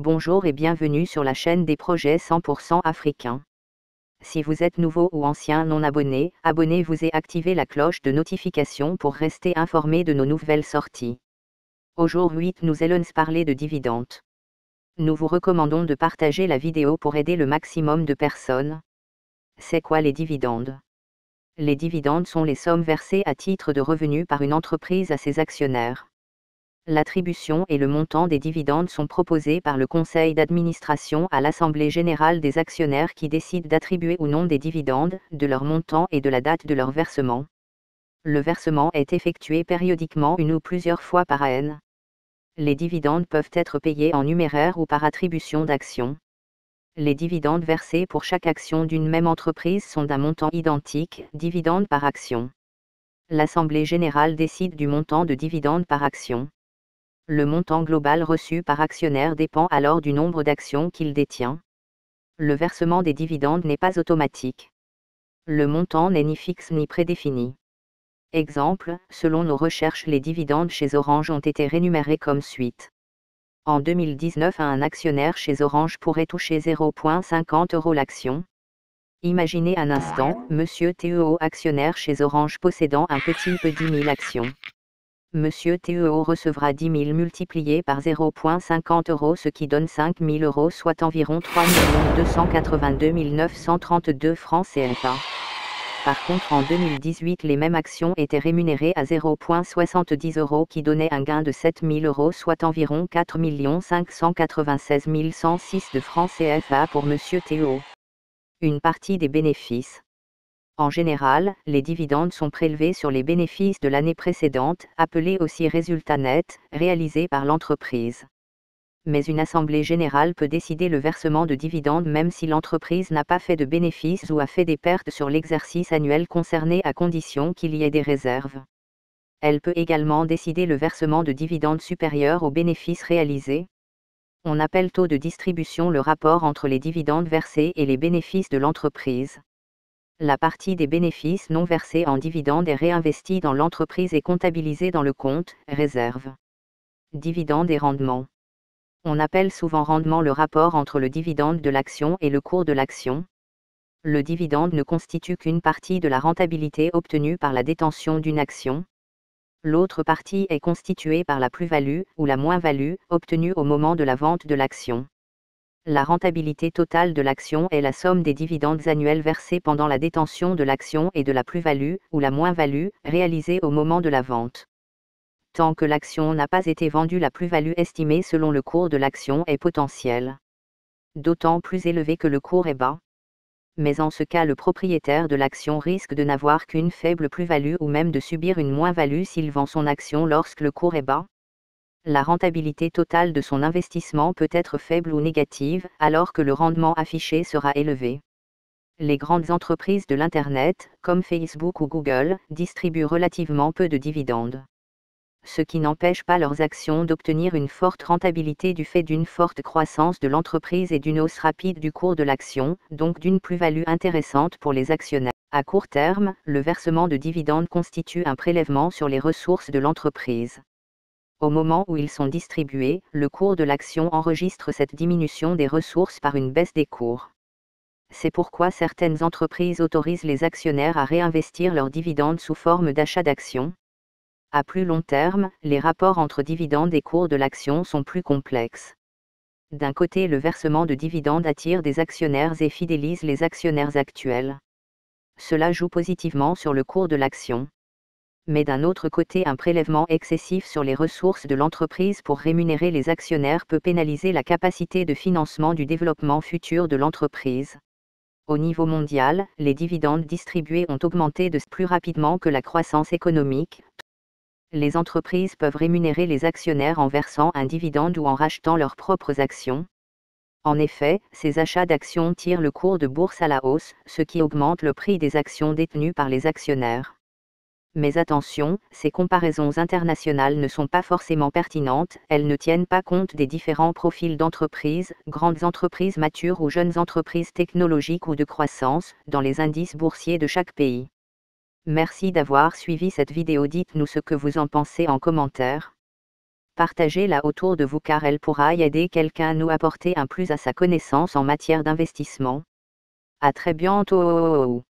Bonjour et bienvenue sur la chaîne des projets 100% africains. Si vous êtes nouveau ou ancien non abonné, abonnez-vous et activez la cloche de notification pour rester informé de nos nouvelles sorties. Aujourd'hui nous allons parler de dividendes. Nous vous recommandons de partager la vidéo pour aider le maximum de personnes. C'est quoi les dividendes? Les dividendes sont les sommes versées à titre de revenus par une entreprise à ses actionnaires. L'attribution et le montant des dividendes sont proposés par le conseil d'administration à l'assemblée générale des actionnaires qui décide d'attribuer ou non des dividendes, de leur montant et de la date de leur versement. Le versement est effectué périodiquement une ou plusieurs fois par an. Les dividendes peuvent être payés en numéraire ou par attribution d'actions. Les dividendes versés pour chaque action d'une même entreprise sont d'un montant identique, dividendes par action. L'assemblée générale décide du montant de dividendes par action. Le montant global reçu par actionnaire dépend alors du nombre d'actions qu'il détient. Le versement des dividendes n'est pas automatique. Le montant n'est ni fixe ni prédéfini. Exemple, selon nos recherches, les dividendes chez Orange ont été rémunérés comme suit. En 2019, un actionnaire chez Orange pourrait toucher 0,50 € l'action. Imaginez un instant, Monsieur Teo, actionnaire chez Orange possédant un petit peu 10 000 actions. Monsieur Teo recevra 10 000 multiplié par 0,50 € ce qui donne 5 000 €, soit environ 3 282 932 francs CFA. Par contre en 2018 les mêmes actions étaient rémunérées à 0,70 € qui donnait un gain de 7 000 €, soit environ 4 596 106 de francs CFA pour Monsieur Teo. Une partie des bénéfices. En général, les dividendes sont prélevés sur les bénéfices de l'année précédente, appelés aussi résultats nets, réalisés par l'entreprise. Mais une assemblée générale peut décider le versement de dividendes même si l'entreprise n'a pas fait de bénéfices ou a fait des pertes sur l'exercice annuel concerné à condition qu'il y ait des réserves. Elle peut également décider le versement de dividendes supérieurs aux bénéfices réalisés. On appelle taux de distribution le rapport entre les dividendes versés et les bénéfices de l'entreprise. La partie des bénéfices non versés en dividendes est réinvestie dans l'entreprise et comptabilisée dans le compte réserve. Dividendes et rendement. On appelle souvent rendement le rapport entre le dividende de l'action et le cours de l'action. Le dividende ne constitue qu'une partie de la rentabilité obtenue par la détention d'une action. L'autre partie est constituée par la plus-value ou la moins-value obtenue au moment de la vente de l'action. La rentabilité totale de l'action est la somme des dividendes annuels versés pendant la détention de l'action et de la plus-value ou la moins-value réalisée au moment de la vente. Tant que l'action n'a pas été vendue, la plus-value estimée selon le cours de l'action est potentielle. D'autant plus élevée que le cours est bas. Mais en ce cas, le propriétaire de l'action risque de n'avoir qu'une faible plus-value ou même de subir une moins-value s'il vend son action lorsque le cours est bas. La rentabilité totale de son investissement peut être faible ou négative, alors que le rendement affiché sera élevé. Les grandes entreprises de l'Internet, comme Facebook ou Google, distribuent relativement peu de dividendes. Ce qui n'empêche pas leurs actions d'obtenir une forte rentabilité du fait d'une forte croissance de l'entreprise et d'une hausse rapide du cours de l'action, donc d'une plus-value intéressante pour les actionnaires. À court terme, le versement de dividendes constitue un prélèvement sur les ressources de l'entreprise. Au moment où ils sont distribués, le cours de l'action enregistre cette diminution des ressources par une baisse des cours. C'est pourquoi certaines entreprises autorisent les actionnaires à réinvestir leurs dividendes sous forme d'achat d'actions. À plus long terme, les rapports entre dividendes et cours de l'action sont plus complexes. D'un côté, le versement de dividendes attire des actionnaires et fidélise les actionnaires actuels. Cela joue positivement sur le cours de l'action. Mais d'un autre côté, un prélèvement excessif sur les ressources de l'entreprise pour rémunérer les actionnaires peut pénaliser la capacité de financement du développement futur de l'entreprise. Au niveau mondial, les dividendes distribués ont augmenté plus rapidement que la croissance économique. Les entreprises peuvent rémunérer les actionnaires en versant un dividende ou en rachetant leurs propres actions. En effet, ces achats d'actions tirent le cours de bourse à la hausse, ce qui augmente le prix des actions détenues par les actionnaires. Mais attention, ces comparaisons internationales ne sont pas forcément pertinentes, elles ne tiennent pas compte des différents profils d'entreprises, grandes entreprises matures ou jeunes entreprises technologiques ou de croissance, dans les indices boursiers de chaque pays. Merci d'avoir suivi cette vidéo, dites-nous ce que vous en pensez en commentaire. Partagez-la autour de vous car elle pourra y aider quelqu'un ou apporter un plus à sa connaissance en matière d'investissement. À très bientôt.